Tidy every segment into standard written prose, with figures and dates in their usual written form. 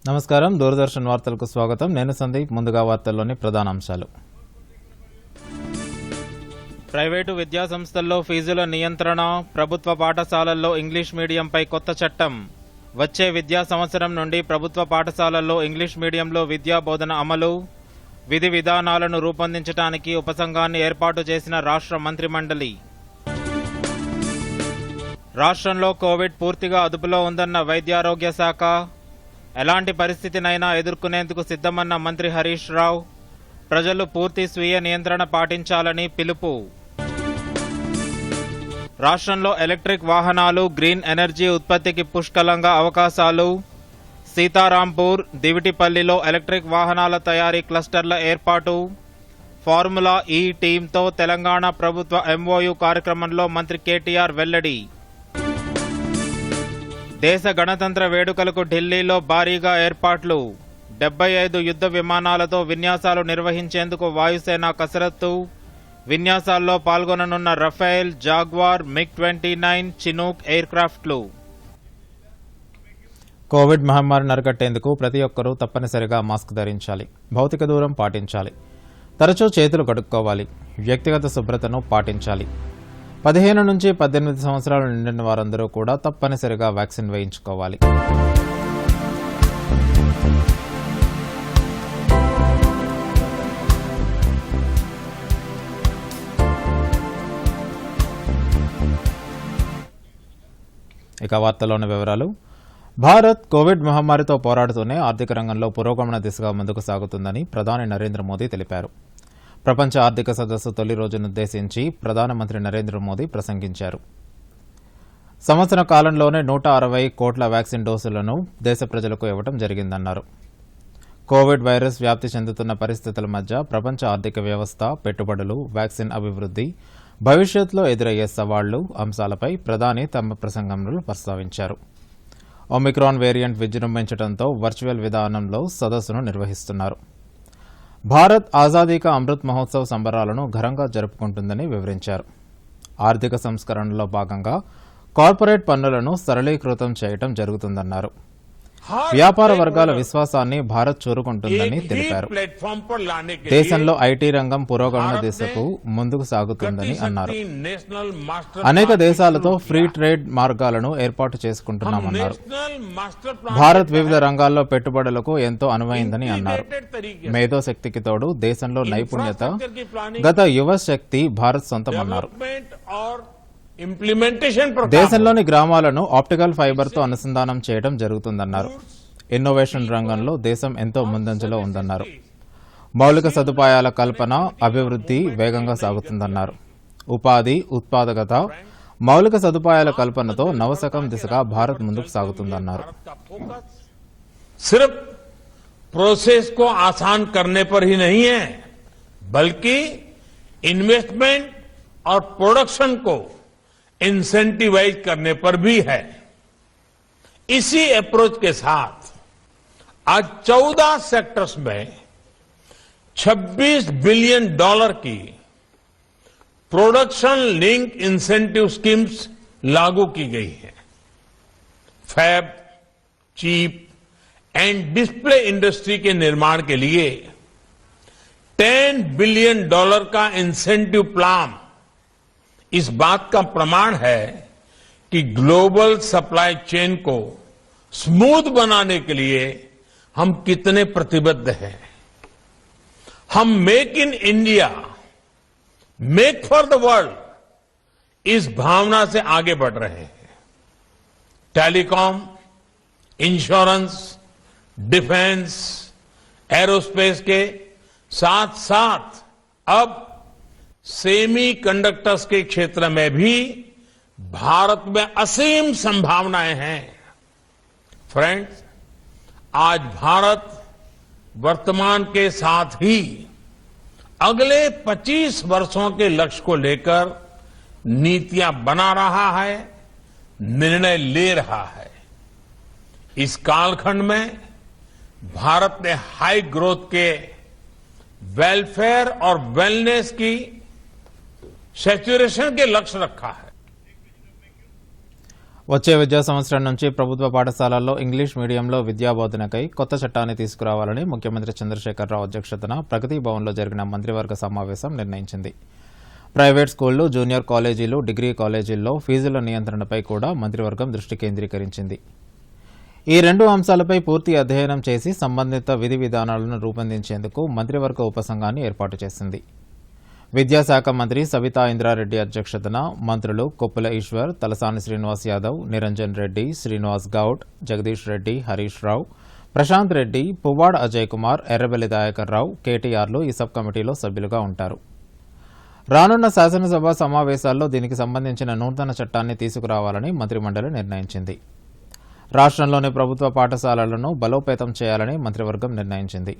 నమస్కారం దూరదర్శన్ వార్తలకు స్వాగతం నేను సందీప్ ముందుగా వార్తల్లోని ప్రధాన అంశాలు ప్రైవేటు విద్యా సంస్థల్లో ఫీజుల నియంత్రణ ప్రభుత్వ పాఠశాలల్లో ఇంగ్లీష్ మీడియంపై కొత్త చట్టం వచ్చే విద్యా సంవత్సరం నుండి ప్రభుత్వ పాఠశాలల్లో ఇంగ్లీష్ మీడియంలో విద్యా బోధన అమలు విధి విధానాలను రూపొందించడానికి ఉపసంఘాన్ని ఏర్పాటు చేసిన రాష్ట్ర మంత్రిమండలి రాష్ట్రంలో కోవిడ్ పూర్తిగా అదుపులో ఉందన్న వైద్యారోగ్య శాఖ ఎలాంటి పరిస్థితినైనా ఎదుర్కొనేందుకు సిద్ధమన్న మంత్రి హరీష్ రావు ప్రజలు పూర్తి స్వీయ నియంత్రణ పాటించాలని పిలుపు రాష్ట్రంలో ఎలక్ట్రిక్ వాహనాలు గ్రీన్ ఎనర్జీ ఉత్పత్తికి పుష్కలంగా అవకాశాలు సీతారాంపూర్ దివిటిపల్లిలో ఎలక్ట్రిక్ వాహనాల తయారీ క్లస్టర్ల ఏర్పాటు ఫార్ములా ఈ టీంతో తెలంగాణ ప్రభుత్వ ఎంఓయూ కార్యక్రమంలో మంత్రి కేటీఆర్ వెల్లడి దేశ గణతంత్ర వేడుకలకు ఢిల్లీలో భారీగా ఏర్పాట్లు 75 యుద్ధ విమానాలతో విన్యాసాలు నిర్వహించేందుకు వాయుసేన కసరత్తు విన్యాసాల్లో పాల్గొననున్న Rafale Jaguar MiG-29 Chinook air క్రాఫ్ట్లు కోవిడ్ మహమ్మారిని అరికట్టేందుకు ప్రతి ఒక్కరూ తప్పనిసరిగా మాస్క్ ధరించాలి భౌతిక దూరం పాటించాలి తరచూ చేతులు కడుక్కోవాలి వ్యక్తిగత శుభ్రతను పాటించాలి 15 నుంచి 18 సంవత్సరాలు నిండిన వారందరూ కూడా తప్పనిసరిగా వ్యాక్సిన్ వేయించుకోవాలి ఇక వార్తల్లోని వివరాలు భారత్ కోవిడ్ మహమ్మారితో పోరాడుతూనే ఆర్థిక రంగంలో పురోగమన దిశగా ముందుకు సాగుతుందని ప్రధాని నరేంద్ర మోదీ తెలిపారు ప్రపంచ ఆర్థిక సదస్సు తొలి రోజునుద్దేశించి ప్రధానమంత్రి నరేంద్ర మోదీ ప్రసంగించారు సంవత్సర కాలంలోనే 160 కోట్ల వ్యాక్సిన్ డోసులను దేశ ప్రజలకు ఇవ్వడం జరిగిందన్నారు కోవిడ్ వైరస్ వ్యాప్తి చెందుతున్న పరిస్థితుల మధ్య ప్రపంచ ఆర్థిక వ్యవస్థ పెట్టుబడులు వ్యాక్సిన్ అభివృద్ధి భవిష్యత్తులో ఎదురయ్యే సవాళ్లు అంశాలపై ప్రధాని తమ ప్రసంగంలో ప్రస్తావించారు ఒమిక్రాన్ వేరియంట్ విజృంభించడంతో వర్చువల్ విధానంలో సదస్సును నిర్వహిస్తున్నారు భారత్ ఆజాదీ కా అమృత్ మహోత్సవ్ సంబరాలను ఘనంగా జరుపుకుంటుందని వివరించారు ఆర్థిక సంస్కరణలో భాగంగా కార్పొరేట్ పన్నులను సరళీకృతం చేయడం జరుగుతుందన్నారు వ్యాపార వర్గాల విశ్వాసాన్ని భారత్ చూరుకుంటుందని తెలిపారు దేశంలో ఐటీ రంగం పురోగమన దిశకు ముందుకు సాగుతుందని అన్నారు అనేక దేశాలతో ఫ్రీ ట్రేడ్ మార్గాలను ఏర్పాటు చేసుకుంటున్నామన్నారు భారత్ వివిధ రంగాల్లో పెట్టుబడులకు ఎంతో అనువైందని అన్నారు మేధో శక్తికి తోడు దేశంలో నైపుణ్యత గత యువ శక్తి భారత్ సొంతమన్నారు దేశంలోని గ్రామాలను ఆప్టికల్ ఫైబర్తో అనుసంధానం చేయడం జరుగుతుందన్నారు ఇన్నోవేషన్ రంగంలో దేశం ఎంతో ముందంజలో ఉందన్నారు మౌలిక సదుపాయాల కల్పన అభివృద్ధి వేగంగా సాగుతుందన్నారు ఉపాధి ఉత్పాదకత మౌలిక సదుపాయాల కల్పనతో నవశకం దిశగా భారత్ ముందుకు సాగుతుందన్నారు सिर्फ प्रोसेस को आसान करने पर ही नहीं है बल्कि इन्वेस्टमेंट और प्रोडक्शन को इंसेंटिवाइज करने पर भी है इसी अप्रोच के साथ आज 14 सेक्टर्स में $26 बिलियन की प्रोडक्शन लिंक इंसेंटिव स्कीम्स लागू की गई है fab chip and display industry के निर्माण के लिए $10 बिलियन का इंसेंटिव प्लान इस बात का प्रमाण है कि ग्लोबल सप्लाई चेन को स्मूथ बनाने के लिए हम कितने प्रतिबद्ध हैं हम make in India make for the world इस भावना से आगे बढ़ रहे हैं टेलीकॉम इंश्योरेंस डिफेंस एरोस्पेस के साथ साथ अब सेमी कंडक्टर्स के क्षेत्र में भी भारत में असीम संभावनाएं हैं फ्रेंड्स आज भारत वर्तमान के साथ ही अगले 25 वर्षों के लक्ष्य को लेकर नीतियां बना रहा है निर्णय ले रहा है इस कालखंड में भारत ने हाई ग्रोथ के वेलफेयर और वेलनेस की सैचुरेशन के लक्ष्य रखा है వచ్చే విద్యా సంవత్సరం నుంచి ప్రభుత్వ పాఠశాలల్లో ఇంగ్లీష్ మీడియంలో విద్యాబోధనకై కొత్త చట్టాన్ని తీసుకురావాలని ముఖ్యమంత్రి చంద్రశేఖరరావు అధ్యక్షతన ప్రగతి భవన్లో జరిగిన మంత్రివర్గ సమావేశం నిర్ణయించింది. ప్రైవేట్ స్కూళ్లు, జూనియర్ కాలేజీలు, డిగ్రీ కాలేజీల్లో ఫీజుల నియంత్రణపై కూడా మంత్రివర్గం దృష్టి కేంద్రీకరించింది. ఈ 2 అంశాలపై పూర్తి అధ్యయనం చేసి సంబంధిత విధి విధానాలను రూపొందించేందుకు మంత్రివర్గ ఉపసంఘాన్ని ఏర్పాటు చేసింది. విద్యాశాఖ మంత్రి సబితా ఇంద్రారెడ్డి అధ్యక్షతన మంత్రులు కొప్పుల ఈశ్వర్, తలసాని శ్రీనివాస్ యాదవ్, నిరంజన్ రెడ్డి, శ్రీనివాస్ గౌడ్, జగదీష్ రెడ్డి, హరీష్ రావు, ప్రశాంత్ రెడ్డి, పువ్వాడ అజయ్ కుమార్, ఎర్రబెల్లి దయాకర్ రావు, కేటీఆర్లు ఈ సబ్ కమిటీలో సభ్యులుగా ఉంటారు. రానున్న శాసనసభ సమావేశాల్లో దీనికి సంబంధించిన నూతన చట్టాన్ని తీసుకురావాలని మంత్రిమండలి నిర్ణయించింది. రాష్ట్రంలోని ప్రభుత్వ పాఠశాలలను బలోపేతం చేయాలని మంత్రివర్గం నిర్ణయించింది.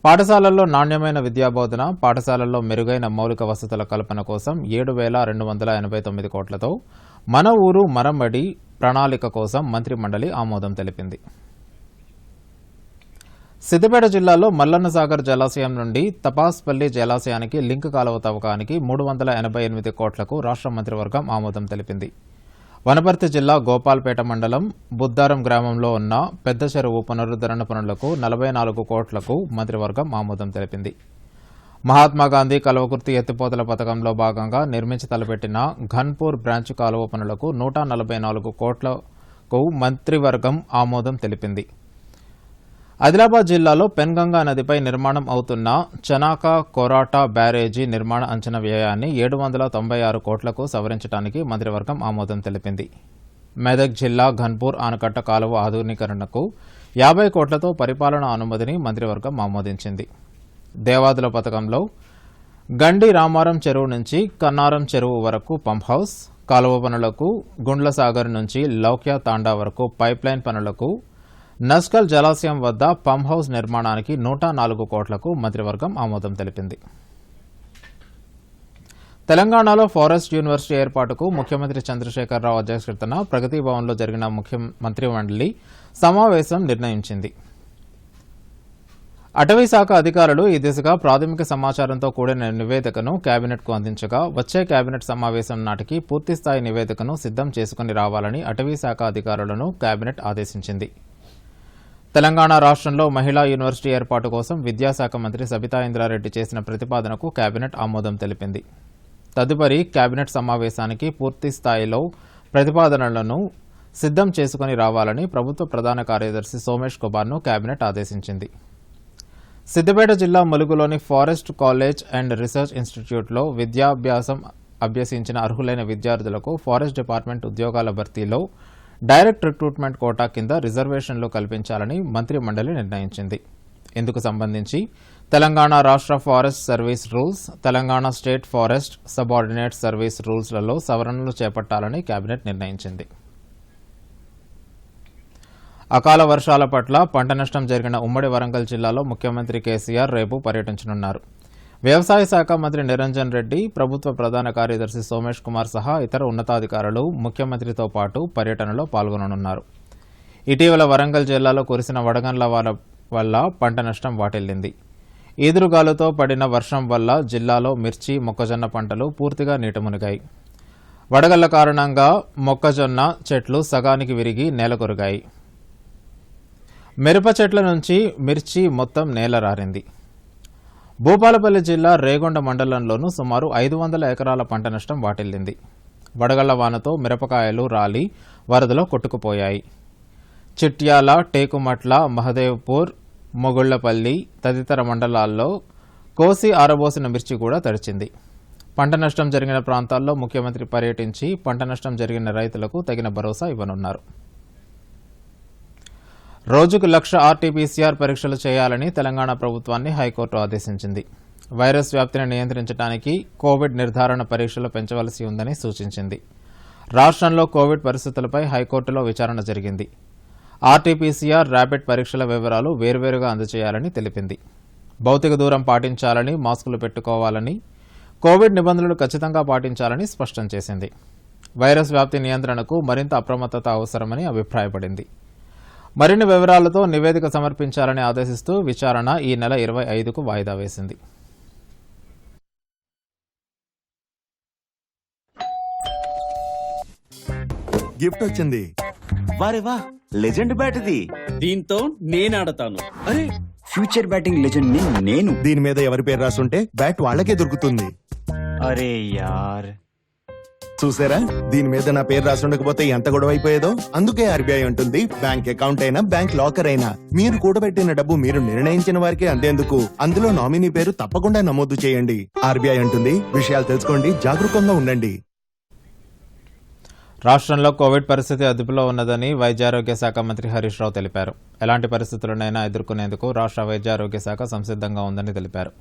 పాఠశాలల్లో నాణ్యమైన విద్యాబోధన, పాఠశాలల్లో మెరుగైన మౌలిక వసతుల కల్పన కోసం 7,289 కోట్లతో మన ఊరు మరమ్మడి ప్రణాళిక కోసం మంత్రిమండలి ఆమోదం తెలిపింది. సిద్దిపేట జిల్లాలో మల్లన్న సాగర్ జలాశయం నుండి తపాస్పల్లి జలాశయానికి లింక్ కాలువ తవ్వకానికి 388 కోట్లకు రాష్ట్ర మంత్రివర్గం ఆమోదం తెలిపింది. వనపర్తి జిల్లా గోపాల్పేట మండలం బుద్దారం గ్రామంలో ఉన్న పెద్ద చెరువు పునరుద్దరణ పనులకు 44 కోట్లకు మంత్రివర్గం ఆమోదం తెలిపింది. మహాత్మాగాంధీ కల్వకుర్తి ఎత్తిపోతల పథకంలో భాగంగా నిర్మించి తలపెట్టిన ఘన్పూర్ బ్రాంచ్ కాలువ పనులకు 144 కోట్లకు మంత్రివర్గం ఆమోదం తెలిపింది. ఆదిలాబాద్ జిల్లాలో పెన్గంగా నదిపై నిర్మాణం అవుతున్న చనాక కొరాటా బ్యారేజీ నిర్మాణ అంచనా వ్యయాన్ని 796 కోట్లకు సవరించడానికి మంత్రివర్గం ఆమోదం తెలిపింది. మెదక్ జిల్లా ఘన్పూర్ ఆనకట్ట కాలువ ఆధునీకరణకు 50 కోట్లతో పరిపాలనా అనుమతిని మంత్రివర్గం ఆమోదించింది. దేవాదుల పథకంలో గండి రామారం చెరువు నుంచి కన్నారం చెరువు వరకు పంప్ హౌస్, కాలువ పనులకు గుండ్లసాగర్ నుంచి లౌక్యా తాండా వరకు పైప్లైన్ పనులకు, నస్కల్ జలాశయం వద్ద పంప్ హౌస్ నిర్మాణానికి 104 కోట్లకు మంత్రివర్గం ఆమోదం తెలిపింది. తెలంగాణలో ఫారెస్ట్ యూనివర్సిటీ ఏర్పాటుకు ముఖ్యమంత్రి చంద్రశేఖరరావు అధ్యక్షతన ప్రగతి భవన్లో జరిగిన మంత్రిమండలి సమావేశం నిర్ణయించింది. అటవీ శాఖ అధికారులు ఈ దిశగా ప్రాథమిక సమాచారంతో కూడిన నివేదికను కేబినెట్కు అందించగా వచ్చే కేబినెట్ సమావేశం నాటికి పూర్తిస్థాయి నివేదికను సిద్దం చేసుకుని రావాలని అటవీ శాఖ అధికారులను కేబినెట్ ఆదేశించింది. తెలంగాణ రాష్ట్రంలో మహిళా యూనివర్సిటీ ఏర్పాటు కోసం విద్యాశాఖ మంత్రి సబితా ఇంద్రారెడ్డి చేసిన ప్రతిపాదనకు కేబినెట్ ఆమోదం తెలిపింది. తదుపరి కేబినెట్ సమావేశానికి పూర్తి స్థాయిలో ప్రతిపాదనలను సిద్దం చేసుకుని రావాలని ప్రభుత్వ ప్రధాన కార్యదర్శి సోమేష్ కుమార్ను కేబినెట్ ఆదేశించింది. సిద్దిపేట జిల్లా ములుగులోని ఫారెస్ట్ కాలేజ్ అండ్ రీసెర్చ్ ఇన్స్టిట్యూట్లో విద్యాభ్యాసం అభ్యసించిన అర్హులైన విద్యార్థులకు ఫారెస్ట్ డిపార్ట్మెంట్ ఉద్యోగాల భర్తీలో డైరెక్ట్ రిక్రూట్మెంట్ కోటా కింద రిజర్వేషన్లు కల్పించాలని మంత్రిమండలి నిర్ణయించింది. ఇందుకు సంబంధించి తెలంగాణ రాష్ట్ర forest service rules, Telangana state forest subordinate service రూల్స్లలో సవరణలు చేపట్టాలని కేబినెట్ నిర్ణయించింది. అకాల వర్షాల పట్ల పంట నష్టం జరిగిన ఉమ్మడి వరంగల్ జిల్లాలో ముఖ్యమంత్రి కేసీఆర్ రేపు పర్యటించనున్నారు. వ్యవసాయ శాఖ మంత్రి నిరంజన్ రెడ్డి, ప్రభుత్వ ప్రధాన కార్యదర్శి సోమేష్ కుమార్ సహా ఇతర ఉన్నతాధికారులు ముఖ్యమంత్రితో పాటు పర్యటనలో పాల్గొననున్నారు. ఇటీవల వరంగల్ జిల్లాలో కురిసిన వడగండ్ల వల్ల పంట నష్టం వాటిల్లింది. ఈదురుగాలుతో పడిన వర్షం వల్ల జిల్లాలో మిర్చి, మొక్కజొన్న పంటలు పూర్తిగా నీటమునిగాయి. వడగళ్ల కారణంగా మొక్కజొన్న చెట్లు సగానికి విరిగి నేలకొరిగాయి. మిరప చెట్ల నుంచి మిర్చి మొత్తం నేలరారింది. భూపాలపల్లి జిల్లా రేగొండ మండలంలోనూ సుమారు 500 ఎకరాల పంట నష్టం వాటిల్లింది. వడగళ్ల వానతో మిరపకాయలు రాలి వరదలో కొట్టుకుపోయాయి. చిట్యాల, టేకుమట్ల, మహదేవ్పూర్, మొగుళ్లపల్లి తదితర మండలాల్లో కోసి ఆరబోసిన మిర్చి కూడా తడిచింది. పంట నష్టం జరిగిన ప్రాంతాల్లో ముఖ్యమంత్రి పర్యటించి పంట నష్టం జరిగిన రైతులకు తగిన భరోసా ఇవ్వనున్నారు. రోజుకు 1,00,000 ఆర్టీపీసీఆర్ పరీక్షలు చేయాలని తెలంగాణ ప్రభుత్వాన్ని హైకోర్టు ఆదేశించింది. వైరస్ వ్యాప్తిని నియంత్రించడానికి కోవిడ్ నిర్ధారణ పరీక్షలు పెంచవలసి ఉందని సూచించింది. రాష్ట్రంలో కోవిడ్ పరిస్థితులపై హైకోర్టులో విచారణ జరిగింది. ఆర్టీపీసీఆర్, ర్యాపిడ్ పరీక్షల వివరాలు వేర్వేరుగా అందజేయాలని తెలిపింది. భౌతిక దూరం పాటించాలని, మాస్కులు పెట్టుకోవాలని, కోవిడ్ నిబంధనలు ఖచ్చితంగా పాటించాలని స్పష్టం చేసింది. వైరస్ వ్యాప్తి నియంత్రణకు మరింత అప్రమత్తత అవసరమని అభిప్రాయపడింది. మరిన్ని వివరాలతో నివేదిక సమర్పించాలని ఆదేశిస్తూ విచారణ ఈ నెల 25కు వాయిదా వేసింది. గిఫ్ట్ వచ్చింది. వారే వా, లెజెండ్ బ్యాట్ ఇది. దీంతో నేను ఆడతాను. అరే, ఫ్యూచర్ బ్యాటింగ్ లెజెండ్ ని నేను. దీని మీద ఎవరి పేరు రాసుంటే బ్యాట్ వాళ్ళకే దొరుకుతుంది. అరే యార్, చూసారా, దీని మీద నా పేరు రాసుండకపోతే ఎంత గొడవ అయిపోయేదో. అందుకే ఆర్బీఐ ఉంటుంది, బ్యాంక్ అకౌంట్ అయినా బ్యాంక్ లాకర్ అయినా మీరు కూడబెట్టిన డబ్బు మీరు నిర్ణయించిన వారికే అందేందుకు అందులో నామినీ పేరు తప్పకుండా నమోదు చేయండి. ఆర్బీఐ ఉంటుంది, విషయాలు తెలుసుకోండి, జాగరూకంగా ఉండండి. రాష్ట్రంలో కోవిడ్ పరిస్థితి అదుపులో ఉన్నదని వైద్యారోగ్య శాఖ మంత్రి హరీష్ రావు తెలిపారు. ఎలాంటి పరిస్థితులనైనా ఎదుర్కొనేందుకు రాష్ట్ర వైద్యారోగ్య శాఖ సంసిద్ధంగా ఉందని తెలిపారు.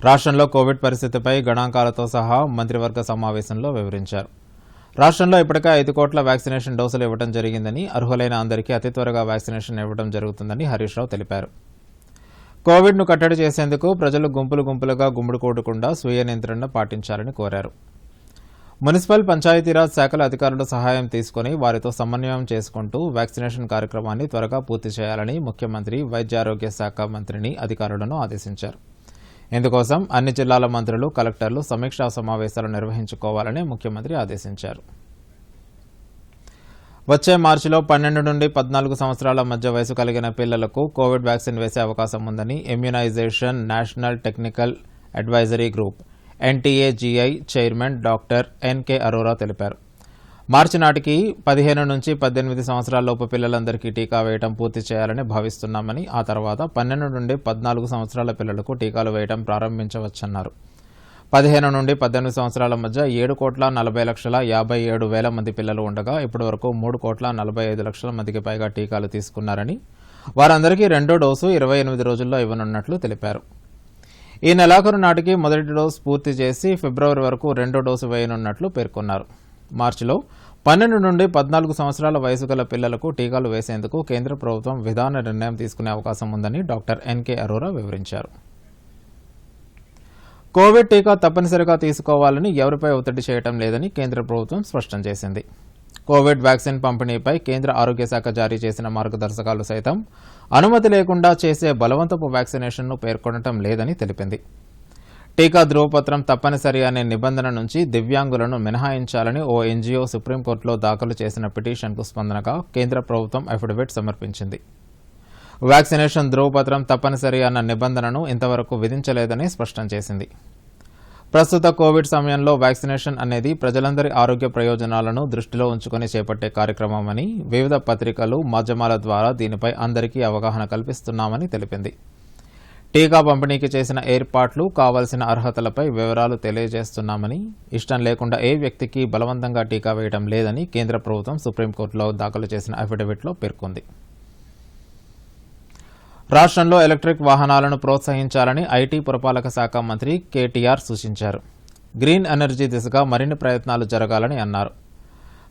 రాష్ట్రంలో కోవిడ్ పరిస్థితిపై గణాంకాలతో సహా మంత్రివర్గ సమావేశంలో వివరించారు. రాష్ట్రంలో ఇప్పటికే 5 కోట్ల వ్యాక్సినేషన్ డోసులు ఇవ్వడం జరిగిందని, అర్హులైన అందరికీ అతి త్వరగా వ్యాక్సినేషన్ ఇవ్వడం జరుగుతుందని హరీష్ రావు తెలిపారు. కోవిడ్ను కట్టడి చేసేందుకు ప్రజలు గుంపులుగా గుమ్ముడు కూడకుండా స్వీయ నియంత్రణ పాటించాలని కోరారు. మున్సిపల్ పంచాయతీరాజ్ శాఖల అధికారుల సహాయం తీసుకుని వారితో సమన్వయం చేసుకుంటూ వ్యాక్సినేషన్ కార్యక్రమాన్ని త్వరగా పూర్తి చేయాలని ముఖ్యమంత్రి వైద్యారోగ్య శాఖ మంత్రిని అధికారులను ఆదేశించారు. ఇందుకోసం అన్ని జిల్లాల మంత్రులు, కలెక్టర్లు సమీక్షా సమావేశాలు నిర్వహించుకోవాలని ముఖ్యమంత్రి ఆదేశించారు. వచ్చే మార్చిలో 12 నుండి 14 సంవత్సరాల మధ్య వయసు కలిగిన పిల్లలకు కోవిడ్ వ్యాక్సిన్ వేసే అవకాశం ఉందని immunization national technical advisory group NTAGI chairman doctor NK Arora తెలిపారు. మార్చి నాటికి 15 నుంచి 18 సంవత్సరాలలోపు పిల్లలందరికీ టీకా వేయడం పూర్తి చేయాలని భావిస్తున్నామని, ఆ తర్వాత 12 నుండి 14 సంవత్సరాల పిల్లలకు టీకాలు వేయడం ప్రారంభించవచ్చన్నారు. 15 నుండి 18 సంవత్సరాల మధ్య 7,40,57,000 మంది పిల్లలు ఉండగా ఇప్పటివరకు 3,45,00,000 మందికి పైగా టీకాలు తీసుకున్నారని, వారందరికీ రెండో డోసు 28 రోజుల్లో ఇవ్వనున్నట్లు తెలిపారు. ఈ నెలాఖరు నాటికి మొదటి డోసు పూర్తి చేసి ఫిబ్రవరి వరకు రెండో డోసు వేయనున్నట్లు పేర్కొన్నారు. మార్చిలో 12 నుండి 14 సంవత్సరాల వయసు గల పిల్లలకు టీకాలు వేసేందుకు కేంద్ర ప్రభుత్వం విధాన నిర్ణయం తీసుకునే అవకాశం ఉందని డాక్టర్ ఎన్కే అరోరా వివరించారు. కోవిడ్ టీకా తప్పనిసరిగా తీసుకోవాలని ఎవరిపై ఒత్తిడి చేయడం లేదని కేంద్ర ప్రభుత్వం స్పష్టం చేసింది. కోవిడ్ వ్యాక్సిన్ పంపిణీపై కేంద్ర ఆరోగ్య శాఖ జారీ చేసిన మార్గదర్శకాలు సైతం అనుమతి లేకుండా చేసే బలవంతపు వ్యాక్సినేషన్ను పేర్కొనడం లేదని తెలిపింది. టీకా ధృవపత్రం తప్పనిసరి అనే నిబంధన నుంచి దివ్యాంగులను మినహాయించాలని ఓ ఎన్జీఓ సుప్రీంకోర్టులో దాఖలు చేసిన పిటిషన్కు స్పందనగా కేంద్ర ప్రభుత్వం అఫిడవిట్ సమర్పించింది. వ్యాక్సినేషన్ ధృవపత్రం తప్పనిసరి అన్న నిబంధనను ఇంతవరకు విధించలేదని స్పష్టం చేసింది. ప్రస్తుత కోవిడ్ సమయంలో వ్యాక్సినేషన్ అనేది ప్రజలందరి ఆరోగ్య ప్రయోజనాలను దృష్టిలో ఉంచుకుని చేపట్టే కార్యక్రమమని, వివిధ పత్రికలు, మాధ్యమాల ద్వారా దీనిపై అందరికీ అవగాహన కల్పిస్తున్నామని తెలిపింది. టీకా పంపిణీకి చేసిన ఏర్పాట్లు, కావాల్సిన అర్హతలపై వివరాలు తెలియజేస్తున్నామని, ఇష్టం లేకుండా ఏ వ్యక్తికి బలవంతంగా టీకా వేయడం లేదని కేంద్ర ప్రభుత్వం సుప్రీంకోర్టులో దాఖలు చేసిన అఫిడవిట్లో పేర్కొంది. రాష్ట్రంలో ఎలక్ట్రిక్ వాహనాలను ప్రోత్సహించాలని ఐటీ పురపాలక శాఖ మంత్రి కేటీఆర్ సూచించారు. గ్రీన్ ఎనర్జీ దిశగా మరిన్ని ప్రయత్నాలు జరగాలని అన్నారు.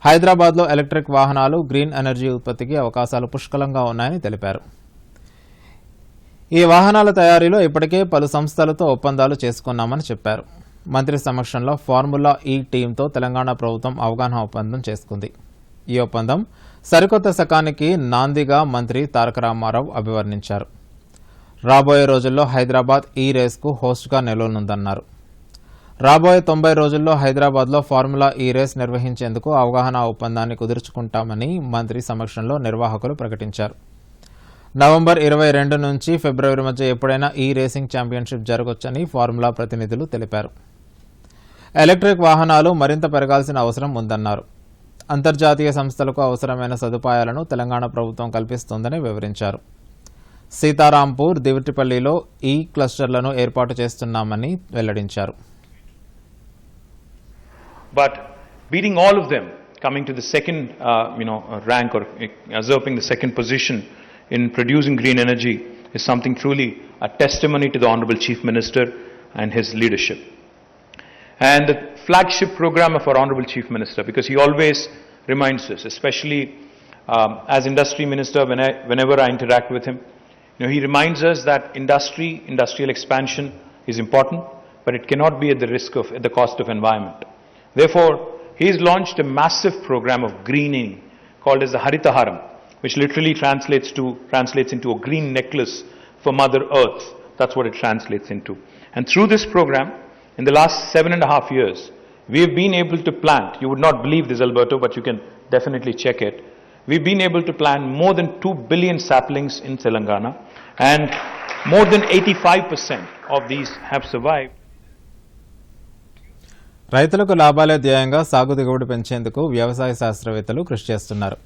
హైదరాబాద్లో ఎలక్ట్రిక్ వాహనాలు, గ్రీన్ ఎనర్జీ ఉత్పత్తికి అవకాశాలు పుష్కలంగా ఉన్నాయని తెలిపారు. ఈ వాహనాల తయారీలో ఇప్పటికే పలు సంస్థలతో ఒప్పందాలు చేసుకున్నామని చెప్పారు. మంత్రి సమక్షంలో ఫార్ములా ఈ టీంతో తెలంగాణ ప్రభుత్వం అవగాహన ఒప్పందం చేసుకుంది. ఈ ఒప్పందం సరికొత్త శకానికి నాందిగా మంత్రి తారక రామారావు అభివర్ణించారు. రాబోయే రోజుల్లో హైదరాబాద్ ఈ రేస్కు హోస్ట్గా నిలవనుందన్నారు. రాబోయే 90 రోజుల్లో హైదరాబాద్లో ఫార్ములా ఈ రేస్ నిర్వహించేందుకు అవగాహన ఒప్పందాన్ని కుదుర్చుకుంటామని మంత్రి సమక్షంలో నిర్వాహకులు ప్రకటించారు. నవంబర్ 22 నుంచి ఫిబ్రవరి మధ్య ఎప్పుడైనా ఈ రేసింగ్ ఛాంపియన్షిప్ జరగొచ్చని ఫార్ములా ప్రతినిధులు తెలిపారు. ఎలక్ట్రిక్ వాహనాలు మరింత పెరగాల్సిన అవసరం ఉందన్నారు. అంతర్జాతీయ సంస్థలకు అవసరమైన సదుపాయాలను తెలంగాణ ప్రభుత్వం కల్పిస్తోందని వివరించారు. సీతారాంపూర్, దివిటిపల్లిలో ఈ క్లస్టర్లను ఏర్పాటు చేస్తున్నామని వెల్లడించారు. But beating all of them, coming to the second rank or usurping the second position in producing green energy is something truly a testimony to the Honorable Chief Minister and his leadership. And the flagship program of our Honorable Chief Minister, because he always reminds us, especially as Industry Minister, whenever I interact with him, he reminds us that industrial expansion is important, but it cannot be at the cost of environment. Therefore, he has launched a massive program of greening called as the Haritaharam, which literally translates into a green necklace for Mother Earth. That's what it translates into. And through this program, in the last 7.5 years, we've been able to plant, you would not believe this, Alberto, but you can definitely check it. We've been able to plant more than 2 billion saplings in Telangana, and more than 85% of these have survived. రైతులకు లాభాలే ధ్యేయంగా సాగు దిగుబడి పెంచేందుకు వ్యవసాయ శాస్త్రవేత్తలు కృషి చేస్తున్నారు.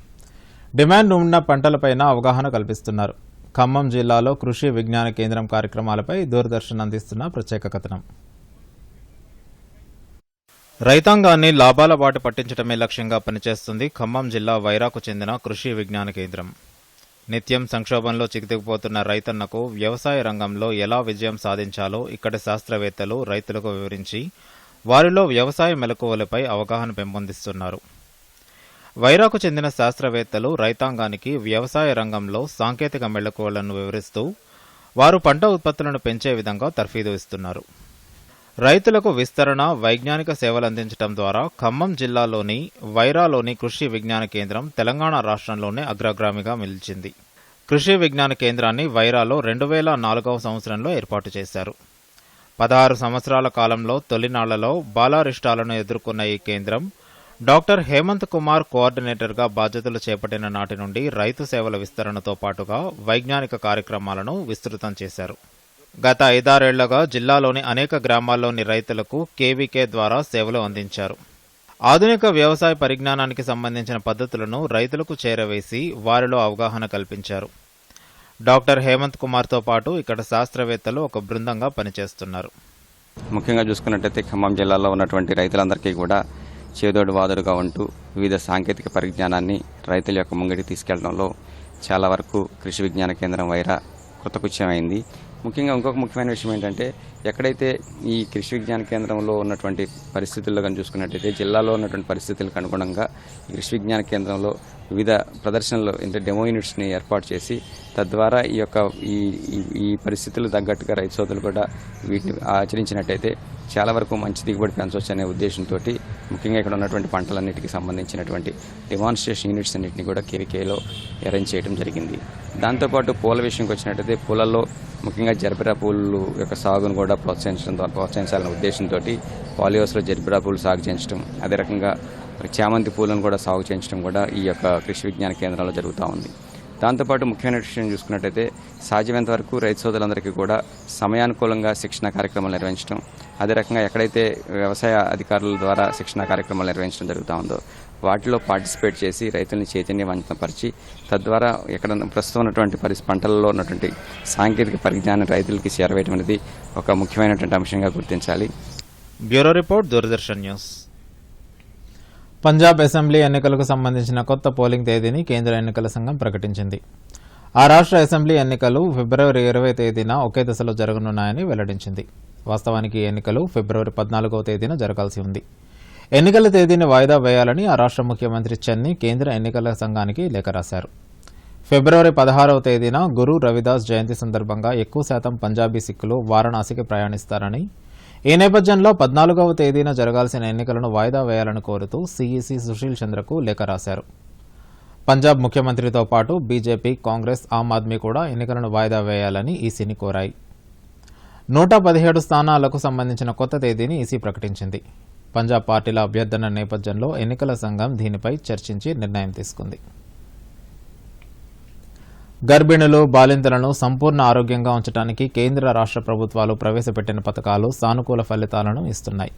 డిమాండ్ ఉన్న పంటలపైన అవగాహన కల్పిస్తున్నారు. ఖమ్మం జిల్లాలో కృషి విజ్ఞాన కేంద్రం కార్యక్రమాలపై దూరదర్శన్ అందిస్తున్న ప్రత్యేక కథనం. రైతాంగాన్ని లాభాల బాట పట్టించడమే లక్ష్యంగా పనిచేస్తుంది ఖమ్మం జిల్లా వైరాకు చెందిన కృషి విజ్ఞాన కేంద్రం. నిత్యం సంక్షోభంలో చిక్కుకుపోతున్న రైతన్నకు వ్యవసాయ రంగంలో ఎలా విజయం సాధించాలో ఇక్కడి శాస్త్రవేత్తలు రైతులకు వివరించి వారిలో వ్యవసాయ మెలకువలపై అవగాహన పెంపొందిస్తున్నారు. వైరాకు చెందిన శాస్త్రవేత్తలు రైతాంగానికి వ్యవసాయ రంగంలో సాంకేతిక మెలకువలను వివరిస్తూ వారు పంట ఉత్పత్తులను పెంచే విధంగా తర్ఫీదు ఇస్తున్నారు. రైతులకు విస్తరణ, వైజ్ఞానిక సేవలు అందించడం ద్వారా ఖమ్మం జిల్లాలోని వైరాలోని కృషి విజ్ఞాన కేంద్రం తెలంగాణ రాష్ట్రంలోనే అగ్రగామిగా నిలిచింది. కృషి విజ్ఞాన కేంద్రాన్ని వైరాలో 2004వ సంవత్సరంలో ఏర్పాటు చేశారు. 16 సంవత్సరాల కాలంలో తొలినాళ్లలో బాలారిష్టాలను ఎదుర్కొన్న ఈ కేంద్రం డాక్టర్ హేమంత్ కుమార్ కోఆర్డినేటర్గా బాధ్యతలు చేపట్టిన నాటి నుండి రైతు సేవల విస్తరణతో పాటుగా వైజ్ఞానిక కార్యక్రమాలను విస్తృతం చేశారు. గత 5-6 ఏళ్లుగా జిల్లాలోని అనేక గ్రామాల్లోని రైతులకు కేవీకే ద్వారా సేవలు అందించారు. ఆధునిక వ్యవసాయ పరిజ్ఞానానికి సంబంధించిన పద్ధతులను రైతులకు చేరవేసి వారిలో అవగాహన కల్పించారు. డాక్టర్ హేమంత్ కుమార్తో పాటు ఇక్కడ శాస్త్రవేత్తలు ఒక బృందంగా పనిచేస్తున్నారు. ముఖ్యంగా చూసుకున్నట్టయితే ఖమ్మం జిల్లాలో ఉన్నటువంటి రైతులందరికీ కూడా చేదోడు వాదోడుగా ఉంటూ వివిధ సాంకేతిక పరిజ్ఞానాన్ని రైతుల యొక్క ముంగడికి తీసుకెళ్లడంలో చాలా వరకు కృషి విజ్ఞాన కేంద్రం వైరా కృతకృత్యమైంది. ముఖ్యంగా ఇంకొక ముఖ్యమైన విషయం ఏంటంటే ఎక్కడైతే ఈ కృషి విజ్ఞాన కేంద్రంలో ఉన్నటువంటి పరిస్థితుల్లో కానీ చూసుకున్నట్టయితే జిల్లాలో ఉన్నటువంటి పరిస్థితులకు అనుగుణంగా ఈ కృషి విజ్ఞాన కేంద్రంలో వివిధ ప్రదర్శనలు అంటే డెమో యూనిట్స్ని ఏర్పాటు చేసి తద్వారా ఈ పరిస్థితులు తగ్గట్టుగా రైతు సోదరులు కూడా వీటిని ఆచరించినట్టయితే చాలా వరకు మంచి దిగుబడి పెంచవచ్చు అనే ఉద్దేశంతో ముఖ్యంగా ఇక్కడ ఉన్నటువంటి పంటలన్నిటికీ సంబంధించినటువంటి డెమాన్స్ట్రేషన్ యూనిట్స్ అన్నింటినీ కూడా కేవీకేలో అరేంజ్ చేయడం జరిగింది. దాంతోపాటు పూల విషయంకి వచ్చినట్టయితే పూలల్లో ముఖ్యంగా జర్బెరా పూలు యొక్క సాగును కూడా ప్రోత్సహించాలనే ఉద్దేశంతో పాలిహౌస్లో జర్బెరా పూలు సాగు చేయించడం, అదే రకంగా చామంతి పూలను కూడా సాగు చేయించడం కూడా ఈ యొక్క కృషి విజ్ఞాన కేంద్రంలో జరుగుతూ ఉంది. దాంతోపాటు ముఖ్యమైన విషయం చూసుకున్నట్టయితే సాధ్యమైనంత వరకు రైతు సోదరులందరికీ కూడా సమయానుకూలంగా శిక్షణ కార్యక్రమాలు నిర్వహించడం, అదే రకంగా ఎక్కడైతే వ్యవసాయ అధికారుల ద్వారా శిక్షణ కార్యక్రమాలు నిర్వహించడం జరుగుతూ ఉందో వాటిలో పార్టిసిపేట్ చేసి రైతుల్ని చైతన్యవంతపరిచి తద్వారా ఎక్కడ ప్రస్తుతం ఉన్నటువంటి పంటలలో ఉన్నటువంటి సాంకేతిక పరిజ్ఞానం రైతులకి చేరవేయడం అనేది ఒక ముఖ్యమైనటువంటి అంశంగా గుర్తించాలి. Bureau report, Doordarshan news. Punjab assembly ఎన్నికలకు సంబంధించిన కొత్త పోలింగ్ తేదీని కేంద్ర ఎన్నికల సంఘం ప్రకటించింది. ఆ రాష్ట్ర అసెంబ్లీ ఎన్నికలు ఫిబ్రవరి 20వ తేదీన ఒకే దశలో జరగనున్నాయని వెల్లడించింది. వాస్తవానికి ఎన్నికలు ఫిబ్రవరి 14వ తేదీన జరగాల్సి ఉంది. ఎన్నికల తేదీని వాయిదా వేయాలని ఆ రాష్ట్ర ముఖ్యమంత్రి చెన్ని కేంద్ర ఎన్నికల సంఘానికి లేఖ రాశారు. ఫిబ్రవరి 16వ తేదీన గురు రవిదాస్ జయంతి సందర్భంగా ఎక్కువ శాతం పంజాబీ సిక్కులు వారణాసికి ప్రయాణిస్తారని, ఈ నేపథ్యంలో 14వ తేదీన జరగాల్సిన ఎన్నికలను వాయిదా వేయాలని కోరుతూ సీఈసీ సుశీల్ చంద్రకు లేఖ రాశారు. పంజాబ్ ముఖ్యమంత్రితో పాటు బీజేపీ, కాంగ్రెస్, ఆమ్ ఆద్మీ కూడా ఎన్నికలను వాయిదా వేయాలని ఈసీని కోరాయి. 117 స్థానాలకు సంబంధించిన కొత్త తేదీని ఈసీ ప్రకటించింది. పంజాబ్ పార్టీల అభ్యర్థన నేపథ్యంలో ఎన్నికల సంఘం దీనిపై చర్చించి నిర్ణయం తీసుకుంది. గర్భిణులు, బాలింతలను సంపూర్ణ ఆరోగ్యంగా ఉంచడానికి కేంద్ర రాష్ట్ర ప్రభుత్వాలు ప్రవేశపెట్టిన పథకాలు సానుకూల ఫలితాలను ఇస్తున్నాయి.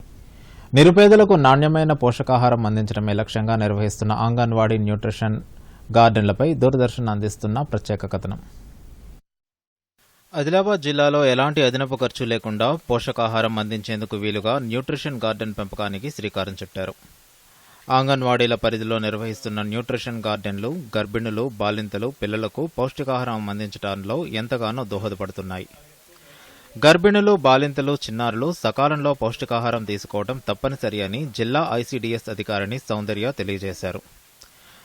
నిరుపేదలకు నాణ్యమైన పోషకాహారం అందించడమే లక్ష్యంగా నిర్వహిస్తున్న అంగన్వాడీ న్యూట్రిషన్ గార్డెన్లపై దూరదర్శన్ అందిస్తున్న ప్రత్యేక కథనం. ఆదిలాబాద్ జిల్లాలో ఎలాంటి అదనపు ఖర్చు లేకుండా పోషకాహారం అందించేందుకు వీలుగా న్యూట్రిషన్ గార్డెన్ పెంపకానికి శ్రీకారం చుట్టారు. అంగన్వాడీల పరిధిలో నిర్వహిస్తున్న న్యూట్రిషన్ గార్డెన్లు గర్భిణులు, బాలింతలు, పిల్లలకు పౌష్టికాహారం అందించడంలో ఎంతగానో దోహదపడుతున్నాయి. గర్భిణులు, బాలింతలు, చిన్నారులు సకాలంలో పౌష్టికాహారం తీసుకోవడం తప్పనిసరి అని జిల్లా ఐసీడీఎస్ అధికారిని సౌందర్య తెలియజేశారు.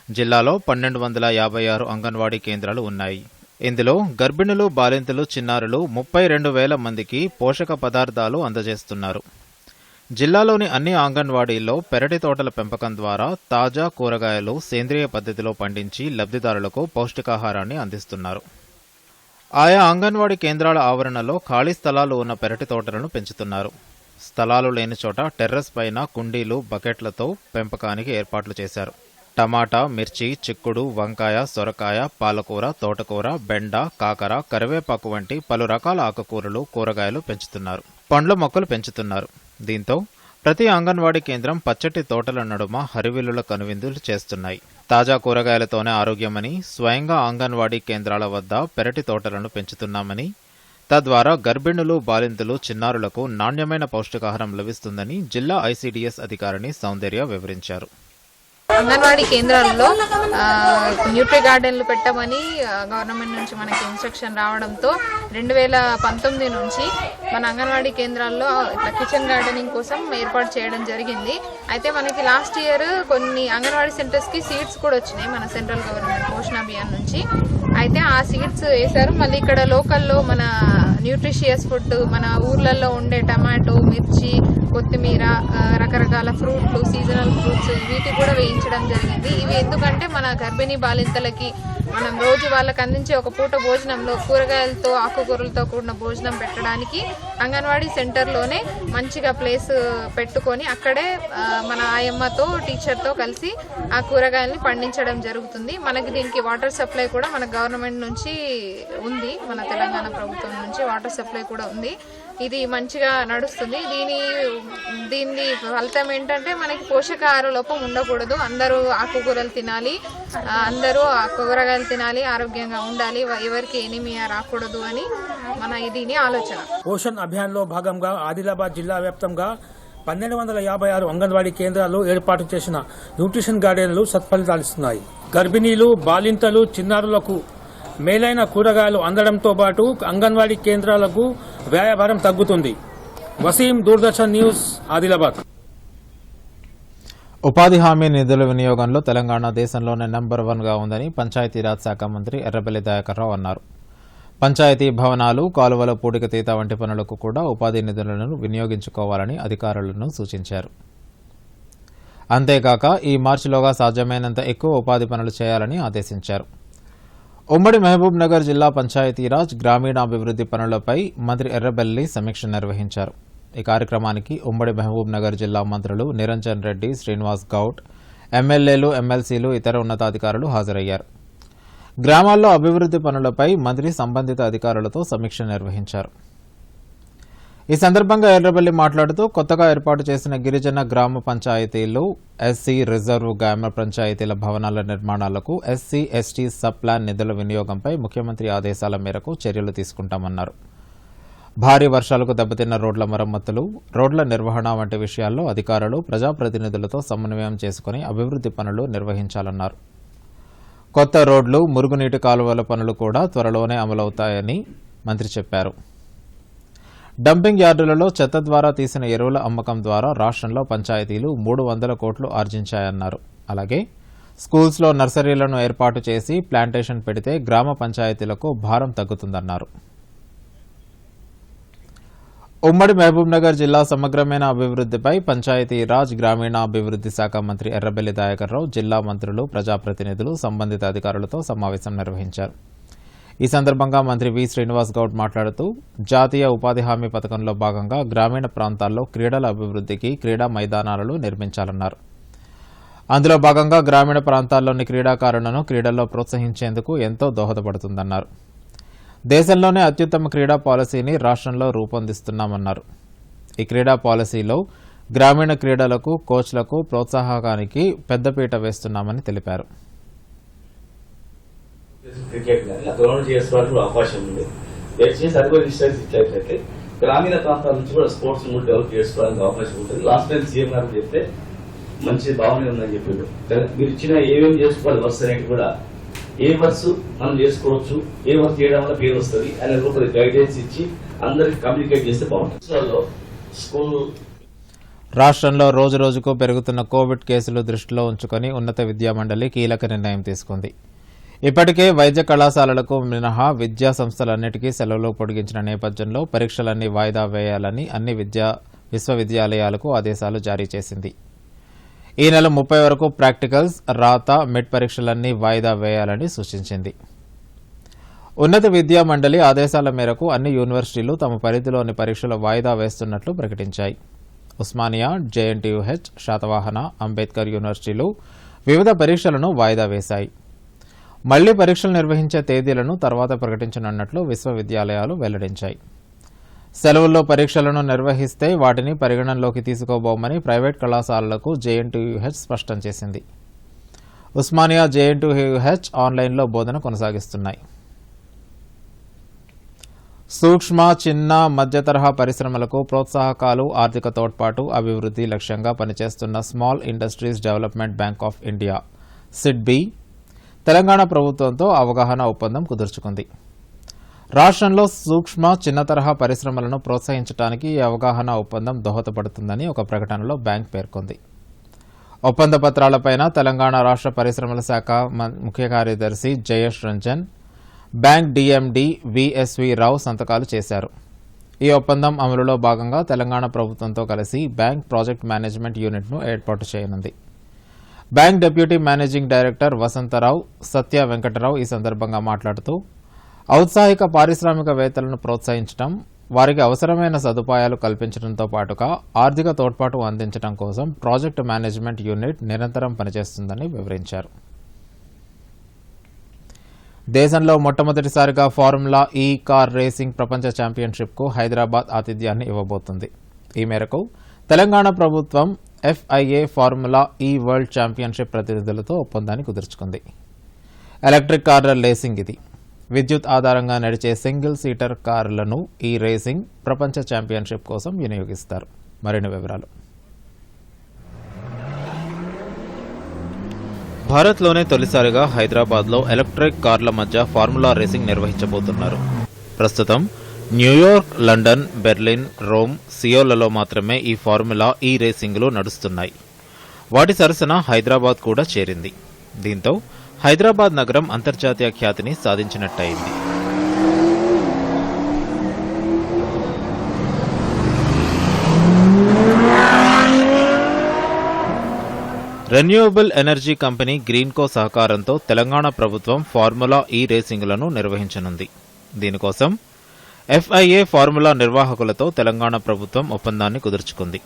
జిల్లాలో 1256 అంగన్వాడీ కేంద్రాలు ఉన్నాయి. ఇందులో గర్భిణులు, బాలింతలు, చిన్నారులు 32,000 మందికి పోషక పదార్థాలు అందజేస్తున్నారు. జిల్లాలోని అన్ని అంగన్వాడీల్లో పెరటి తోటల పెంపకం ద్వారా తాజా కూరగాయలు సేంద్రియ పద్ధతిలో పండించి లబ్ధిదారులకు పౌష్టికాహారాన్ని అందిస్తున్నారు. ఆయా అంగన్వాడీ కేంద్రాల ఆవరణలో ఖాళీ స్థలాలు ఉన్న పెరటి తోటలను పెంచుతున్నారు. స్థలాలు లేని చోట టెర్రస్ పైన కుండీలు బకెట్లతో పెంపకానికి ఏర్పాట్లు చేశారు. టమాటా, మిర్చి, చిక్కుడు, వంకాయ, సొరకాయ, పాలకూర, తోటకూర, బెండ, కాకర, కరివేపాకు వంటి పలు రకాల ఆకుకూరలు, కూరగాయలు పెంచుతున్నారు. పండ్ల మొక్కలు పెంచుతున్నారు. దీంతో ప్రతి అంగన్వాడీ కేంద్రం పచ్చటి తోటల నడుమ హరివిల్లుల కనువిందులు చేస్తున్నాయి. తాజా కూరగాయలతోనే ఆరోగ్యమని, స్వయంగా అంగన్వాడీ కేంద్రాల వద్ద పెరటి తోటలను పెంచుతున్నామని, తద్వారా గర్భిణులు, బాలింతలు, చిన్నారులకు నాణ్యమైన పౌష్టికాహారం లభిస్తుందని జిల్లా ఐసీడీఎస్ అధికారిని సౌందర్య వివరించారు. అంగన్వాడీ కేంద్రాల్లో న్యూట్రీ గార్డెన్లు పెట్టమని గవర్నమెంట్ నుంచి మనకి ఇన్స్ట్రక్షన్ రావడంతో 2019 నుంచి మన అంగన్వాడీ కేంద్రాల్లో ఇట్లా కిచెన్ గార్డెనింగ్ కోసం ఏర్పాటు చేయడం జరిగింది. అయితే మనకి లాస్ట్ ఇయర్ కొన్ని అంగన్వాడీ సెంటర్స్కి సీడ్స్ కూడా వచ్చినాయి మన సెంట్రల్ గవర్నమెంట్ పోషణ అభియాన్ నుంచి. అయితే ఆ సీడ్స్ వేశారు. మళ్ళీ ఇక్కడ లోకల్లో మన న్యూట్రిషియస్ ఫుడ్, మన ఊర్లలో ఉండే టమాటో, మిర్చి, కొత్తిమీర, రకరకాల ఫ్రూట్లు, సీజనల్ ఫ్రూట్స్ వీటి కూడా వేయించడం జరిగింది. ఇవి ఎందుకంటే మన గర్భిణీ బాలింతలకి మనం రోజు వాళ్ళకి అందించే ఒక పూట భోజనంలో కూరగాయలతో, ఆకుకూరలతో కూడిన భోజనం పెట్టడానికి అంగన్వాడీ సెంటర్లోనే మంచిగా ప్లేస్ పెట్టుకొని అక్కడే మన ఆయమ్మతో, టీచర్తో కలిసి ఆ కూరగాయల్ని పండించడం జరుగుతుంది. మనకి దీనికి వాటర్ సప్లై కూడా మన గవర్నమెంట్ నుంచి ఉంది, మన తెలంగాణ ప్రభుత్వం నుంచి వాటర్ సప్లై కూడా ఉంది. ఇది మంచిగా నడుస్తుంది. దీని ఫలితం ఏంటంటే మనకి పోషకాహార లోపం ఉండకూడదు, అందరూ ఆకుకూరలు తినాలి, అందరూ కూరగాయలు తినాలి, ఆరోగ్యంగా ఉండాలి, ఎవరికి ఎనిమియా రాకూడదు అని మన దీని ఆలోచన. పోషణ్ అభియాన్ లో భాగంగా ఆదిలాబాద్ జిల్లా వ్యాప్తంగా 1256 అంగన్వాడీ కేంద్రాలు ఏర్పాటు చేసిన న్యూట్రిషన్ గార్డెన్లు సత్ఫలితాలిస్తున్నాయి. గర్భిణీలు, బాలింతలు, చిన్నారులకు మేలైన కూరగాయలు అందడంతో పాటు అంగన్వాడీ కేంద్రాలకు వ్యయభారం తగ్గుతుంది. వసీం, దూరదర్శన్ న్యూస్, ఆదిలాబాద్. ఉపాధి హామీ నిధుల వినియోగంలో తెలంగాణ దేశంలోనే నెంబర్ 1గా ఉందని పంచాయతీరాజ్ శాఖ మంత్రి ఎర్రబెల్లి దయాకర్ రావు అన్నారు. పంచాయతీ భవనాలు, కాలువల పూడికతీత వంటి పనులకు కూడా ఉపాధి నిధులను వినియోగించుకోవాలని అధికారులను సూచించారు. అంతేకాక ఈ మార్చిలోగా సాధ్యమైనంత ఎక్కువ ఉపాధి పనులు చేయాలని ఆదేశించారు. ఉమ్మడి మహబూబ్ నగర్ జిల్లా పంచాయతీరాజ్, గ్రామీణాభివృద్ది పనులపై మంత్రి ఎర్రబెల్లి సమీక్ష నిర్వహించారు. ఈ కార్యక్రమానికి ఉమ్మడి మహబూబ్ నగర్ జిల్లా మంత్రులు నిరంజన్ రెడ్డి, శ్రీనివాస్ గౌడ్, ఎమ్మెల్యేలు, ఎమ్మెల్సీలు, ఇతర ఉన్నతాధికారులు హాజరయ్యారు. గ్రామాల్లో అభివృద్ది పనులపై మంత్రి సంబంధిత అధికారులతో సమీక్ష నిర్వహించారు. ఈ సందర్భంగా ఎర్రబెల్లి మాట్లాడుతూ కొత్తగా ఏర్పాటు చేసిన గిరిజన గ్రామ పంచాయతీలు, ఎస్సీ రిజర్వ్ గ్రామ పంచాయతీల భవనాల నిర్మాణాలకు ఎస్సీ, ఎస్టీ సబ్ ప్లాన్ నిధుల వినియోగంపై ముఖ్యమంత్రి ఆదేశాల మేరకు చర్యలు తీసుకుంటామన్నారు. భారీ వర్షాలకు దెబ్బతిన్న రోడ్ల మరమ్మతులు, రోడ్ల నిర్వహణ వంటి విషయాల్లో అధికారులు, ప్రజాప్రతినిధులతో సమన్వయం చేసుకుని అభివృద్ది పనులు నిర్వహించాలన్నారు. కొత్త రోడ్లు, మురుగునీటి కాలువల పనులు కూడా త్వరలోనే అమలవుతాయని మంత్రి చెప్పారు. డంపింగ్ యార్డులలో చెత్త ద్వారా తీసిన ఎరువుల అమ్మకం ద్వారా రాష్ట్రంలో పంచాయతీలు 300 కోట్లు ఆర్జించాయన్నారు. అలాగే స్కూల్స్లో నర్సరీలను ఏర్పాటు చేసి ప్లాంటేషన్ పెడితే గ్రామ పంచాయతీలకు భారం తగ్గుతుందన్నారు. ఉమ్మడి మహబూబ్ నగర్ జిల్లా సమగ్రమైన అభివృద్దిపై పంచాయతీరాజ్, గ్రామీణాభివృద్ది శాఖ మంత్రి ఎర్రబెల్లి దయాకర్ రావు జిల్లా మంత్రులు, ప్రజాప్రతినిధులు, సంబంధిత అధికారులతో సమావేశం నిర్వహించారు. ఈ సందర్భంగా మంత్రి వి. శ్రీనివాస్ గౌడ్ మాట్లాడుతూ జాతీయ ఉపాధి హామీ పథకంలో భాగంగా గ్రామీణ ప్రాంతాల్లో క్రీడల అభివృద్దికి క్రీడా మైదానాలను నిర్మించాలన్నారు. అందులో భాగంగా గ్రామీణ ప్రాంతాల్లోని క్రీడాకారులను క్రీడల్లో ప్రోత్సహించేందుకు ఎంతో దోహదపడుతుందన్నారు. దేశంలోనే అత్యుత్తమ క్రీడా పాలసీని రాష్ట్రంలో రూపొందిస్తున్నామన్నారు. ఈ క్రీడా పాలసీలో గ్రామీణ క్రీడలకు, కోచ్లకు ప్రోత్సాహకానికి పెద్దపీట వేస్తున్నామని తెలిపారు. క్రికెట్ కానీ గ్రౌండ్ చేసుకోవడానికి అవకాశం ఉంది. దయచేసి అది కూడా ఇన్స్టెన్స్ ఇట్లయితే గ్రామీణ ప్రాంతాల నుంచి కూడా స్పోర్ట్స్ డెవలప్ చేసుకోవడానికి అవకాశం ఉంటుంది. లాస్ట్ టైం సీఎం గారు చెప్తే మంచి భావన ఉందని చెప్పిండు. మీరు ఇచ్చిన ఏమేమి చేసుకోవాలి వర్క్స్ అనేది కూడా ఏ వర్క్స్ మనం చేసుకోవచ్చు, ఏ వర్క్ చేయడం వల్ల పేరు వస్తుంది అనే ఒక గైడెన్స్ ఇచ్చి అందరికి కమ్యూనికేట్ చేస్తే బాగుంటుంది. స్కూల్ రాష్ట్రంలో రోజురోజుకు పెరుగుతున్న కోవిడ్ కేసులు దృష్టిలో ఉంచుకుని ఉన్నత విద్యామండలి కీలక నిర్ణయం తీసుకుంది. ఇప్పటికే వైద్య కళాశాలలకు మినహా విద్యా సంస్థలన్నిటికీ సెలవులు పొడిగించిన నేపథ్యంలో పరీక్షలన్నీ వాయిదా వేయాలని అన్ని విశ్వవిద్యాలయాలకు ఆదేశాలు జారీ చేసింది. ఈ నెల 30 వరకు ప్రాక్టికల్స్, రాత, మిడ్ పరీక్షలన్నీ వాయిదా వేయాలని సూచించింది. ఉన్నత విద్యా మండలి ఆదేశాల మేరకు అన్ని యూనివర్సిటీలు తమ పరిధిలోని పరీక్షలు వాయిదా వేస్తున్నట్లు ప్రకటించాయి. ఉస్మానియా, జేఎన్టీయూహెచ్, శాతవాహన, అంబేద్కర్ యూనివర్సిటీలు వివిధ పరీక్షలను వాయిదా వేశాయి. మళ్లీ పరీక్షలు నిర్వహించే తేదీలను తర్వాత ప్రకటించనున్నట్లు విశ్వవిద్యాలయాలు వెల్లడించాయి. సెలవుల్లో పరీక్షలను నిర్వహిస్తే వాటిని పరిగణనలోకి తీసుకోబోమని ప్రైవేట్ కళాశాలలకు జేఎన్టీయూహెచ్ స్పష్టం చేసింది. ఉస్మానియా, జేఎన్టీయూహెచ్ ఆన్లైన్లో బోధన కొనసాగిస్తున్నాయి. సూక్ష్మ, చిన్న, మధ్య తరహా పరిశ్రమలకు ప్రోత్సాహకాలు, ఆర్థిక తోడ్పాటు, అభివృద్ధి లక్ష్యంగా పనిచేస్తున్న small industries development bank of India SIDBI Telangana ప్రభుత్వంతో అవగాహన ఒప్పందం కుదుర్చుకుంది. రాష్ట్రంలో సూక్ష్మ, చిన్న తరహా పరిశ్రమలను ప్రోత్సహించడానికి ఈ అవగాహన ఒప్పందం దోహదపడుతుందని ఒక ప్రకటనలో బ్యాంక్ పేర్కొంది. ఒప్పంద పత్రాలపైన తెలంగాణ రాష్ట్ర పరిశ్రమల శాఖ ముఖ్య కార్యదర్శి జయేష్ రంజన్, బ్యాంక్ డీఎండీ విఎస్వి రావు సంతకాలు చేశారు. ఈ ఒప్పందం అమలులో భాగంగా తెలంగాణ ప్రభుత్వంతో కలిసి బ్యాంక్ ప్రాజెక్ట్ మేనేజ్మెంట్ యూనిట్ను ఏర్పాటు చేయనుంది. Bank deputy managing director Vasantharao Satya Venkatarao ఈ సందర్భంగా మాట్లాడుతూ ఔత్సాహిక పారిశ్రామికవేత్తలను ప్రోత్సహించడం, వారికి అవసరమైన సదుపాయాలు కల్పించడంతో పాటుగా ఆర్థిక తోడ్పాటు అందించడం కోసం ప్రాజెక్టు మేనేజ్మెంట్ యూనిట్ నిరంతరం పనిచేస్తుందని వివరించారు. దేశంలో మొట్టమొదటిసారిగా ఫార్ములా ఈ కార్ రేసింగ్ ప్రపంచ ఛాంపియన్షిప్కు హైదరాబాద్ ఆతిథ్యాన్ని ఇవ్వబోతుంది. ఈ మేరకు తెలంగాణ ప్రభుత్వం FIA ఫార్ములా ఈ వరల్డ్ ఛాంపియన్షిప్ ప్రతినిధులతో ఒప్పందాన్ని కుదుర్చుకుంది. ఎలక్ట్రిక్ కార్ల రేసింగ్ ఇది. విద్యుత్ ఆధారంగా నడిచే సింగిల్ సీటర్ కార్లను ఈ రేసింగ్ ప్రపంచ ఛాంపియన్షిప్ కోసం వినియోగిస్తారు. మరిన్ని వివరాలు. భారత్లోనే తొలిసారిగా హైదరాబాద్లో ఎలక్ట్రిక్ కార్ల మధ్య ఫార్ములా రేసింగ్ నిర్వహించబోతున్నారు. ప్రస్తుతం న్యూయార్క్, లండన్, బెర్లిన్, రోమ్, సియోలలో మాత్రమే ఈ ఫార్ములా ఈ రేసింగులు నడుస్తున్నాయి. వాటి సరసన హైదరాబాద్ కూడా చేరింది. దీంతో హైదరాబాద్ నగరం అంతర్జాతీయ ఖ్యాతిని సాధించినట్టయింది. రెన్యూవబుల్ ఎనర్జీ కంపెనీ గ్రీన్కో సహకారంతో తెలంగాణ ప్రభుత్వం ఫార్ములా ఈ రేసింగులను నిర్వహించనుంది. దీనికోసం FIA ఫార్ములా నిర్వాహకులతో తెలంగాణ ప్రభుత్వం ఒప్పందాన్ని కుదుర్చుకుంది.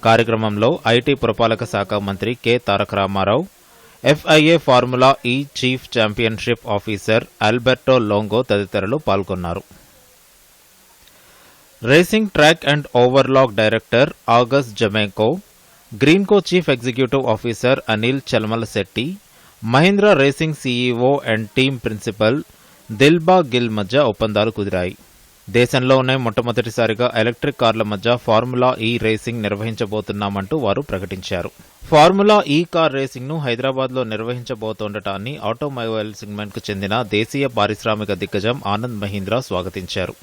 కార్యక్రమంలో ఐటీ పురపాలక శాఖ మంత్రి K Taraka Ramarao, FIA formula E chief championship officer Alberto Longo తదితరులు పాల్గొన్నారు. Racing track and overlock director August జమేకో, Greenko chief executive officer Anil Chalamalasetty, Mahindra racing CEO and team principal Dilbagh Gill మధ్య ఒప్పందాలు కుదిరాయి. దేశంలోనే మొట్టమొదటిసారిగా ఎలక్ట్రిక్ కార్ల మధ్య ఫార్ములా ఈ రేసింగ్ నిర్వహించబోతున్నామంటూ వారు ప్రకటించారు. ఫార్ములా ఈ కార్ రేసింగ్ను హైదరాబాద్లో నిర్వహించబోతుండటాన్ని ఆటోమొబైల్ సెగ్మెంట్కు చెందిన దేశీయ పారిశ్రామిక దిగ్గజం ఆనంద్ మహీంద్రా స్వాగతించారు.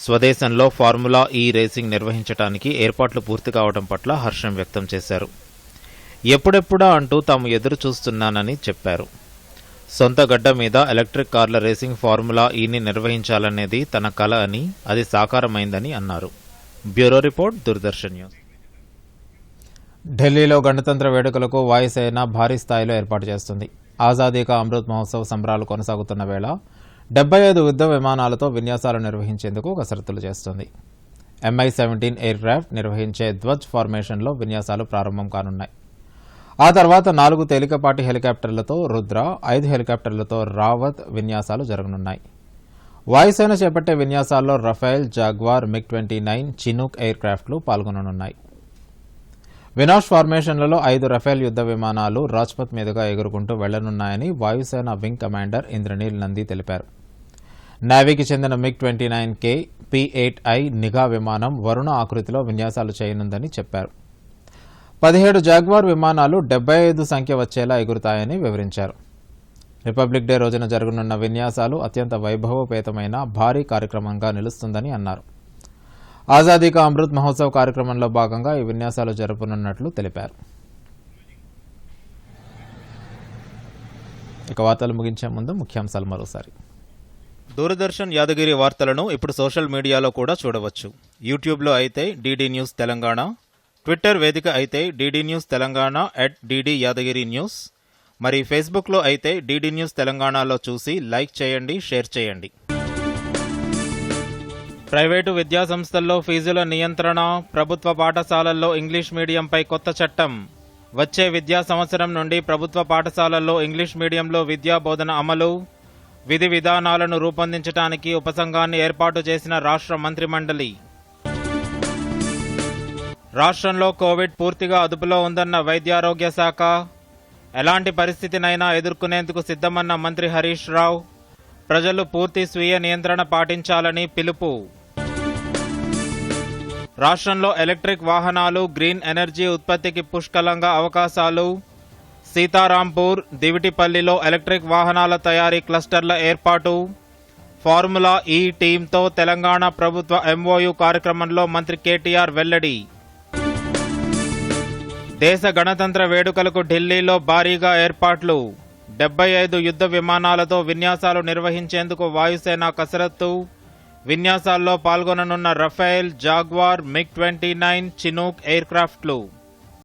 స్వదేశంలో ఫార్ములా ఈ రేసింగ్ నిర్వహించడానికి ఏర్పాట్లు పూర్తి కావడం పట్ల హర్షం వ్యక్తం చేశారు. ఎప్పుడెప్పుడా అంటూ తాము ఎదురు చూస్తున్నానని చెప్పారు. సొంత గడ్డ మీద ఎలక్ట్రిక్ కార్ల రేసింగ్ ఫార్ములా ఈని నిర్వహించాలనేది తన కల అని, అది సాకారమైందని అన్నారు. Bureau report, Doordarshan news. ఢిల్లీలో గణతంత్ర వేడుకలకు వాయుసేన భారీ స్థాయిలో ఏర్పాటు చేస్తుంది. ఆజాదీ కా అమృత్ మహోత్సవ్ సంబరాలు కొనసాగుతున్న వేళ 75 యుద్ధ విమానాలతో విన్యాసాలు నిర్వహించేందుకు కసరత్తులు చేస్తుంది. MI-17 ఎయిర్ క్రాఫ్ట్ నిర్వహించే ధ్వజ్ ఫార్మేషన్లో విన్యాసాలు ప్రారంభం కానున్నాయి. ఆ తర్వాత 4 తేలికపాటి హెలికాప్టర్లతో రుద్ర, 5 హెలికాప్టర్లతో రావత్ విన్యాసాలు జరగనున్నాయి. వాయుసేన చేపట్టే విన్యాసాల్లో Rafale, Jaguar, MiG-29, Chinook air క్రాఫ్ట్లు పాల్గొననున్నాయి. వినాష్ ఫార్మేషన్లలో 5 రఫేల్ యుద్ధ విమానాలు రాజ్పథ్ మీదుగా ఎగురుకుంటూ వెళ్లనున్నాయని వాయుసేన వింగ్ కమాండర్ ఇంద్రనీల్ నంది తెలిపారు. నేవీకి చెందిన MiG-29K P-8I నిఘా విమానం వరుణ ఆకృతిలో విన్యాసాలు చేయనుందని చెప్పారు. 17 జాగ్వార్ విమానాలు 75 సంఖ్య వచ్చేలా ఎగురుతాయని వివరించారు. రిపబ్లిక్ డే రోజున జరగనున్న విన్యాసాలు అత్యంత వైభవపేతమైన భారీ కార్యక్రమంగా నిలుస్తుందని అన్నారు. ఆజాదీ కా అమృత్ మహోత్సవ్ కార్యక్రమంలో భాగంగా ఈ విన్యాసాలు జరపనున్నట్లు తెలిపారు. ఇక వార్తలు ముగించే ముందు ముఖ్యాంశాలు మరోసారి. దూరదర్శన్ యాదగిరి వార్తలను ఇప్పుడు సోషల్ మీడియాలో కూడా చూడవచ్చు. యూట్యూబ్లో అయితే DD న్యూస్ తెలంగాణ, ట్విట్టర్ వేదిక అయితే DD news Telangana @DD Yadagiri news, మరి ఫేస్బుక్లో అయితే డీడీ న్యూస్ తెలంగాణలో చూసి లైక్ చేయండి, షేర్ చేయండి. ప్రైవేటు విద్యా సంస్థల్లో ఫీజుల నియంత్రణ, ప్రభుత్వ పాఠశాలల్లో ఇంగ్లీష్ మీడియంపై కొత్త చట్టం. వచ్చే విద్యా సంవత్సరం నుండి ప్రభుత్వ పాఠశాలల్లో ఇంగ్లీష్ మీడియంలో విద్యా బోధన అమలు, విధి విధానాలను రూపొందించడానికి ఉపసంఘాన్ని ఏర్పాటు చేసిన రాష్ట్ర మంత్రిమండలి. రాష్ట్రంలో కోవిడ్ పూర్తిగా అదుపులో ఉందన్న వైద్యారోగ్య శాఖ. ఎలాంటి పరిస్థితినైనా ఎదుర్కొనేందుకు సిద్ధమన్న మంత్రి హరీష్ రావు. ప్రజలు పూర్తి స్వీయ నియంత్రణ పాటించాలని పిలుపు. రాష్ట్రంలో ఎలక్ట్రిక్ వాహనాలు, గ్రీన్ ఎనర్జీ ఉత్పత్తికి పుష్కలంగా అవకాశాలు. సీతారాంపూర్, దివిటిపల్లిలో ఎలక్ట్రిక్ వాహనాల తయారీ క్లస్టర్ల ఏర్పాటు. ఫార్ములా ఈ టీంతో తెలంగాణ ప్రభుత్వ ఎంఓయూ కార్యక్రమంలో మంత్రి కేటీఆర్ వెల్లడి. దేశ గణతంత్ర వేడుకలకు ఢిల్లీలో భారీగా ఏర్పాట్లు. 75 యుద్ధ విమానాలతో విన్యాసాలు నిర్వహించేందుకు వాయుసేన కసరత్తు. విన్యాసాల్లో పాల్గొననున్న Rafale, Jaguar, MiG-29, Chinook air క్రాఫ్ట్లు.